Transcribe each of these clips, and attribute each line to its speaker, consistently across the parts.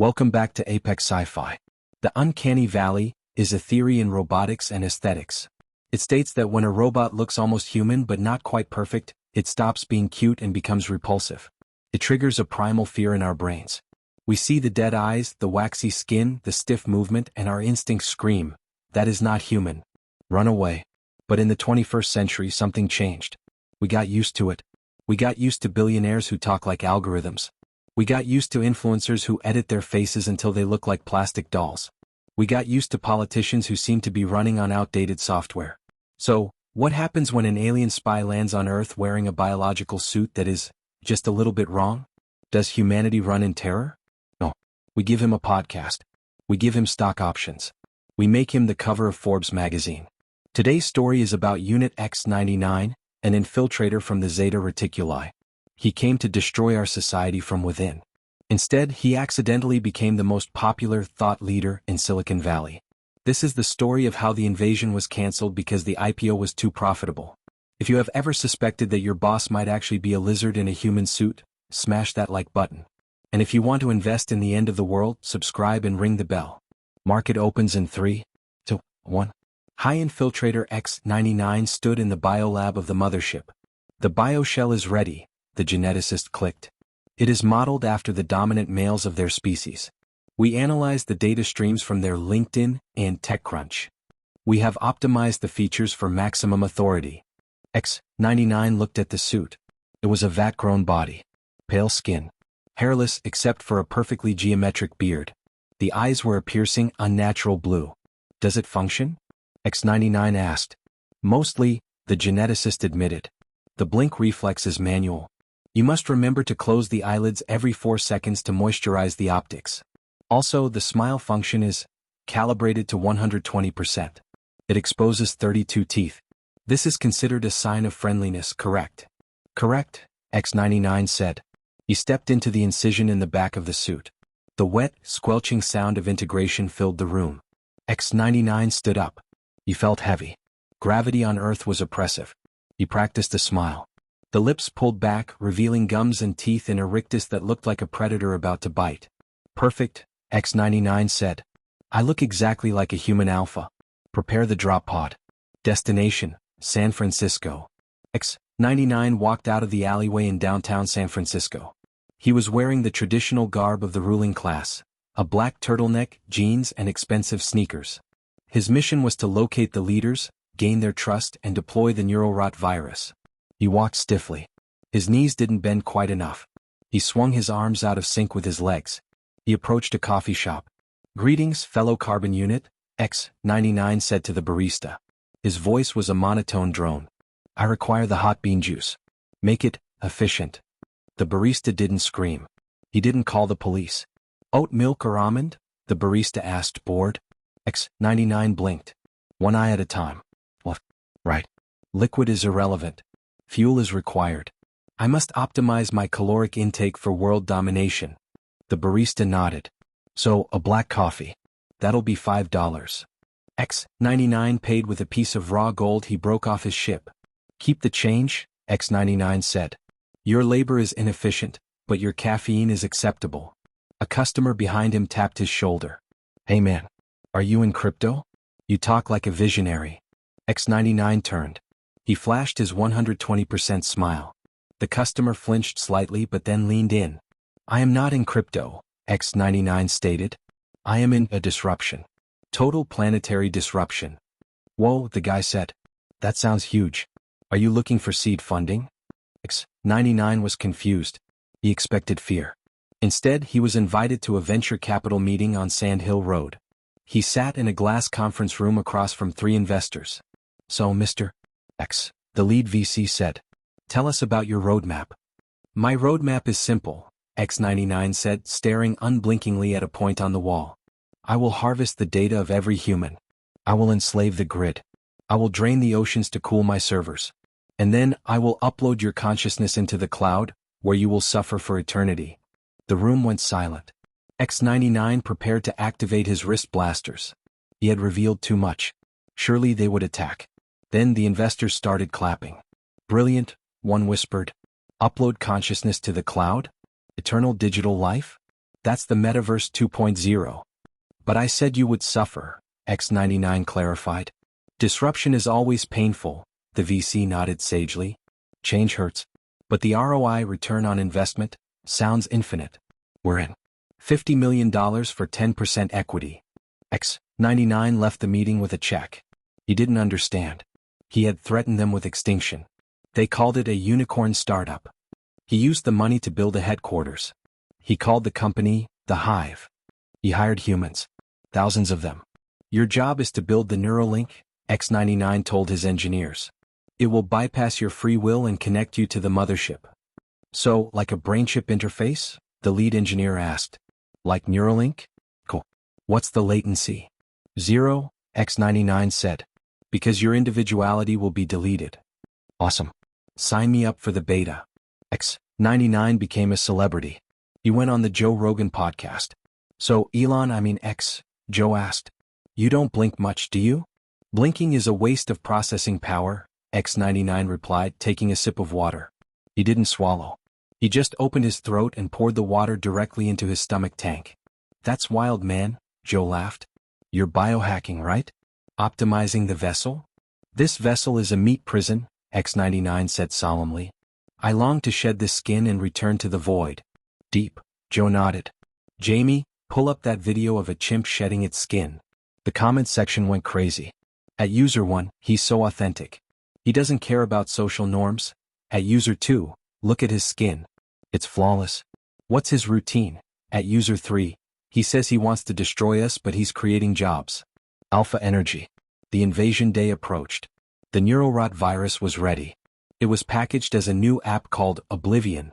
Speaker 1: Welcome back to Apex Sci-Fi. The uncanny valley is a theory in robotics and aesthetics. It states that when a robot looks almost human but not quite perfect, it stops being cute and becomes repulsive. It triggers a primal fear in our brains. We see the dead eyes, the waxy skin, the stiff movement, and our instincts scream, "That is not human. Run away." But in the 21st century, something changed. We got used to it. We got used to billionaires who talk like algorithms. We got used to influencers who edit their faces until they look like plastic dolls. We got used to politicians who seem to be running on outdated software. So, what happens when an alien spy lands on Earth wearing a biological suit that is just a little bit wrong? Does humanity run in terror? No. We give him a podcast. We give him stock options. We make him the cover of Forbes magazine. Today's story is about Unit X99, an infiltrator from the Zeta Reticuli. He came to destroy our society from within. Instead, he accidentally became the most popular thought leader in Silicon Valley. This is the story of how the invasion was canceled because the IPO was too profitable. If you have ever suspected that your boss might actually be a lizard in a human suit, smash that like button. And if you want to invest in the end of the world, subscribe and ring the bell. Market opens in 3, 2, 1. High Infiltrator X99 stood in the biolab of the mothership. The bioshell is ready, the geneticist clicked. It is modeled after the dominant males of their species. We analyzed the data streams from their LinkedIn and TechCrunch. We have optimized the features for maximum authority. X99 looked at the suit. It was a vat-grown body. Pale skin. Hairless except for a perfectly geometric beard. The eyes were a piercing, unnatural blue. Does it function? X99 asked. Mostly, the geneticist admitted. The blink reflex is manual. You must remember to close the eyelids every 4 seconds to moisturize the optics. Also, the smile function is calibrated to 120%. It exposes 32 teeth. This is considered a sign of friendliness, correct? Correct, X99 said. He stepped into the incision in the back of the suit. The wet, squelching sound of integration filled the room. X99 stood up. He felt heavy. Gravity on Earth was oppressive. He practiced a smile. The lips pulled back, revealing gums and teeth in a rictus that looked like a predator about to bite. Perfect, X99 said. I look exactly like a human alpha. Prepare the drop pod. Destination, San Francisco. X99 walked out of the alleyway in downtown San Francisco. He was wearing the traditional garb of the ruling class, a black turtleneck, jeans, and expensive sneakers. His mission was to locate the leaders, gain their trust, and deploy the neurorot virus. He walked stiffly. His knees didn't bend quite enough. He swung his arms out of sync with his legs. He approached a coffee shop. Greetings, fellow carbon unit, X99 said to the barista. His voice was a monotone drone. I require the hot bean juice. Make it efficient. The barista didn't scream. He didn't call the police. Oat milk or almond? The barista asked, bored. X99 blinked. One eye at a time. What? Right. Liquid is irrelevant. Fuel is required. I must optimize my caloric intake for world domination. The barista nodded. So, a black coffee. That'll be $5. X99 paid with a piece of raw gold he broke off his ship. Keep the change, X99 said. Your labor is inefficient, but your caffeine is acceptable. A customer behind him tapped his shoulder. Hey man, are you in crypto? You talk like a visionary. X99 turned. He flashed his 120% smile. The customer flinched slightly but then leaned in. I am not in crypto, X99 stated. I am in a disruption. Total planetary disruption. Whoa, the guy said. That sounds huge. Are you looking for seed funding? X99 was confused. He expected fear. Instead, he was invited to a venture capital meeting on Sand Hill Road. He sat in a glass conference room across from 3 investors. So, Mr. X, the lead VC said. Tell us about your roadmap. My roadmap is simple, X99 said, staring unblinkingly at a point on the wall. I will harvest the data of every human. I will enslave the grid. I will drain the oceans to cool my servers. And then I will upload your consciousness into the cloud, where you will suffer for eternity. The room went silent. X99 prepared to activate his wrist blasters. He had revealed too much. Surely they would attack. Then the investors started clapping. Brilliant, one whispered. Upload consciousness to the cloud? Eternal digital life? That's the Metaverse 2.0. But I said you would suffer, X99 clarified. Disruption is always painful, the VC nodded sagely. Change hurts. But the ROI, return on investment, sounds infinite. We're in. $50 million for 10% equity. X99 left the meeting with a check. He didn't understand. He had threatened them with extinction. They called it a unicorn startup. He used the money to build a headquarters. He called the company the Hive. He hired humans. Thousands of them. Your job is to build the Neuralink, X99 told his engineers. It will bypass your free will and connect you to the mothership. So, like a brain-chip interface? The lead engineer asked. Like Neuralink? Cool. What's the latency? 0, X99 said. Because your individuality will be deleted. Awesome. Sign me up for the beta. X99 became a celebrity. He went on the Joe Rogan podcast. So Joe asked. You don't blink much, do you? Blinking is a waste of processing power, X99 replied, taking a sip of water. He didn't swallow. He just opened his throat and poured the water directly into his stomach tank. That's wild, man, Joe laughed. You're biohacking, right? Optimizing the vessel? This vessel is a meat prison, X99 said solemnly. I long to shed this skin and return to the void. Deep, Joe nodded. Jamie, pull up that video of a chimp shedding its skin. The comment section went crazy. At user 1, he's so authentic. He doesn't care about social norms. At user 2, look at his skin. It's flawless. What's his routine? At user 3, he says he wants to destroy us but he's creating jobs. Alpha energy. The invasion day approached. The neurorot virus was ready. It was packaged as a new app called Oblivion.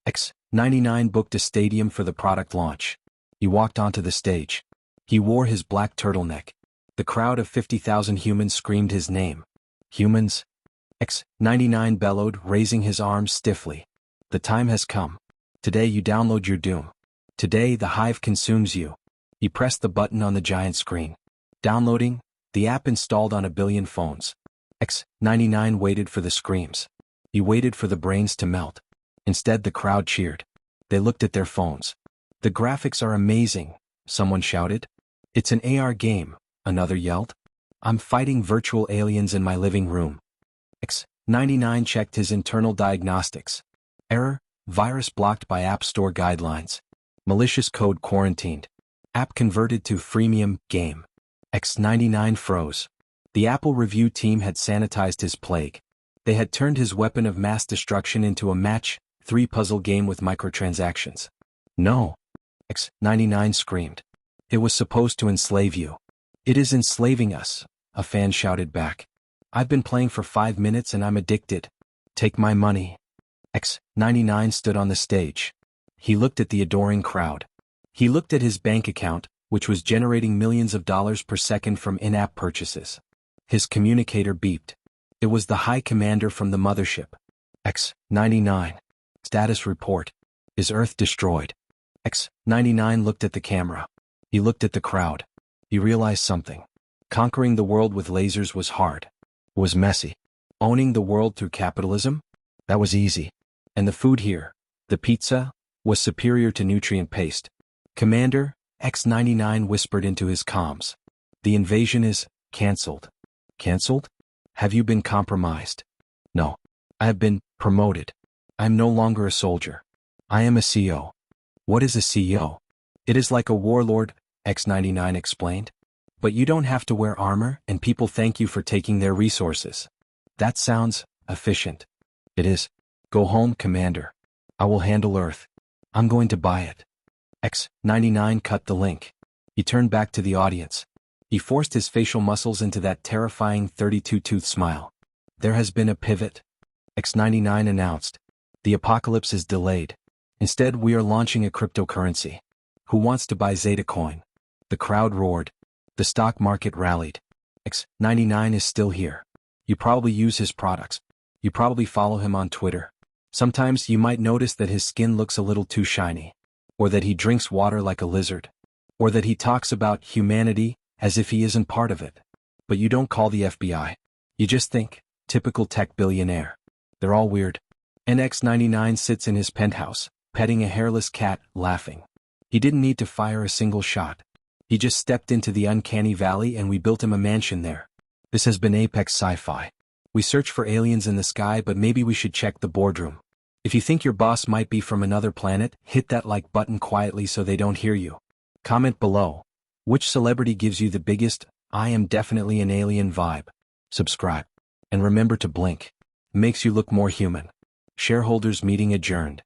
Speaker 1: X99 booked a stadium for the product launch. He walked onto the stage. He wore his black turtleneck. The crowd of 50,000 humans screamed his name. Humans? X99 bellowed, raising his arms stiffly. The time has come. Today you download your doom. Today the Hive consumes you. He pressed the button on the giant screen. Downloading, the app installed on 1 billion phones. X99 waited for the screams. He waited for the brains to melt. Instead the crowd cheered. They looked at their phones. The graphics are amazing, someone shouted. It's an AR game, another yelled. I'm fighting virtual aliens in my living room. X99 checked his internal diagnostics. Error, virus blocked by App Store guidelines. Malicious code quarantined. App converted to freemium game. X99 froze. The Apple review team had sanitized his plague. They had turned his weapon of mass destruction into a match 3 puzzle game with microtransactions. No. X99 screamed. It was supposed to enslave you. It is enslaving us, a fan shouted back. I've been playing for 5 minutes and I'm addicted. Take my money. X99 stood on the stage. He looked at the adoring crowd. He looked at his bank account, which was generating millions of dollars per second from in-app purchases. His communicator beeped. It was the High Commander from the mothership. X99. Status report. Is Earth destroyed? X99 looked at the camera. He looked at the crowd. He realized something. Conquering the world with lasers was hard. Was messy. Owning the world through capitalism? That was easy. And the food here, the pizza, was superior to nutrient paste. Commander, X99 whispered into his comms. The invasion is cancelled. Cancelled? Have you been compromised? No. I have been promoted. I am no longer a soldier. I am a CEO. What is a CEO? It is like a warlord, X99 explained. But you don't have to wear armor and people thank you for taking their resources. That sounds efficient. It is. Go home, Commander. I will handle Earth. I'm going to buy it. X99 cut the link. He turned back to the audience. He forced his facial muscles into that terrifying 32-tooth smile. There has been a pivot. X99 announced. The apocalypse is delayed. Instead, we are launching a cryptocurrency. Who wants to buy Zeta coin? The crowd roared. The stock market rallied. X99 is still here. You probably use his products. You probably follow him on Twitter. Sometimes you might notice that his skin looks a little too shiny. Or that he drinks water like a lizard. Or that he talks about humanity as if he isn't part of it. But you don't call the FBI. You just think, typical tech billionaire. They're all weird. And X99 sits in his penthouse, petting a hairless cat, laughing. He didn't need to fire a single shot. He just stepped into the uncanny valley and we built him a mansion there. This has been Apex Sci-Fi. We search for aliens in the sky, but maybe we should check the boardroom. If you think your boss might be from another planet, hit that like button quietly so they don't hear you. Comment below. Which celebrity gives you the biggest, I am definitely an alien vibe? Subscribe. And remember to blink. Makes you look more human. Shareholders meeting adjourned.